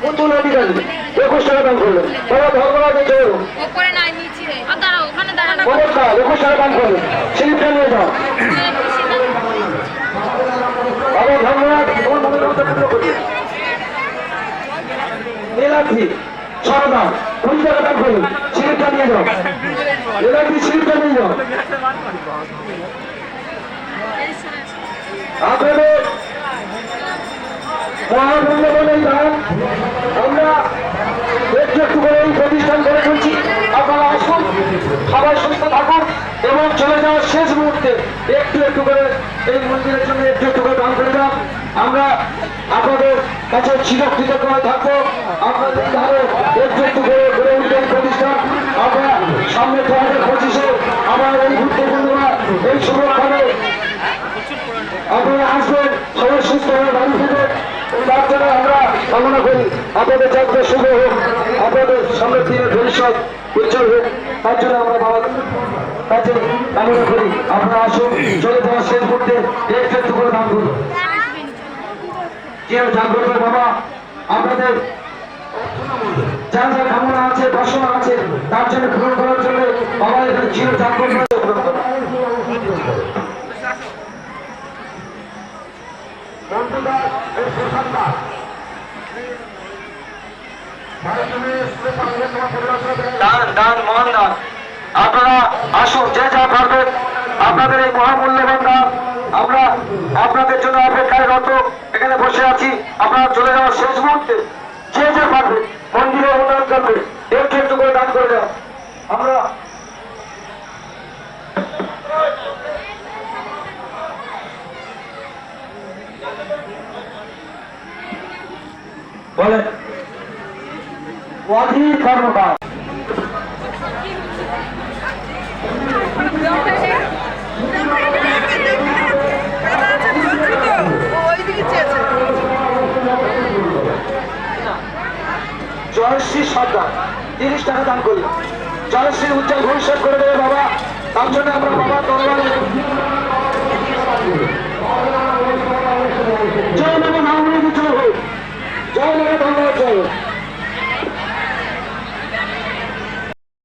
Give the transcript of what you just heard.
পুতুল অধিকারী 21 টাকা দাম করলেন। বাবা ধর্মরাজের জন্য নমস্কার 21 টাকা দাম করলেন। স্লিপটা নিয়ে যাও বাবা ধর্মরাজ। তোমার মনের মতো পূর্ণ করি নীলাদ্রি সরদার 20 টাকা দাম করলেন। স্লিপটা নিয়ে যাও নীলাদ্রি, স্লিপটা নিয়ে যাও। আপনাদের মহামূল্যবান এই দান আমরা একটু একটু করে এই প্রতিষ্ঠান করে তুলছি। আপনারা আসুন, সবাই সুস্থ থাকুন এবং চলে যাওয়ার শেষ মুহূর্তে একটু একটু করে এই মন্দিরের জন্য একটু একটু করে দান করে দাম। আমরা আপনাদের কাছে চিরকৃতজ্ঞ থাকবো। আপনাদের ধারে একটু একটু করে গড়ে উঠবে এই প্রতিষ্ঠান। আমরা সামনে 2025-এ আমার এই গুরুত্বপূর্ণ এই শুভক্ষণে আপনারা আসবেন, সবাই সুস্থ হয়ে বাড়ি ফিরে তার জন্য আমরা কামনা করি। আপনাদের যাত্রা শুভ হোক, আপনাদের সামনের দিনের ভবিষ্যৎ উজ্জ্বল হোক, তার জন্য আমরা বাবার কাছে কামনা করি। আপনারা আসুন, চলে যাওয়ার শেষ মুহূর্তে একটু একটু করে দান করুন। দান করবেন বাবা। আপনাদের যা যা কামনা আছে, বাসনা আছে, তার জন্য পূরণ করার জন্য বাবা এখানে চির দান করবেন। দান দান মহান দান। আপনারা আসুন, যে যা পারবেন আপনাদের এই মহামূল্যবান দান। আমরা আপনাদের জন্য অপেক্ষায় রত এখানে বসে আছি। আপনারা চলে যাওয়ার শেষ মুহূর্তে যে যা পারবেন মন্দিরে উন্নয়ন করবে একটু একটু করে দান করে দেওয়া। আমরা বলেন অধীর কর্মকার জয়শ্রী সর্দার 30 টাকা দান করলেন। জয়শ্রী উজ্জ্বল ভবিষ্যৎ করে দেবে বাবা, তার জন্য আমরা বাবার দরবারে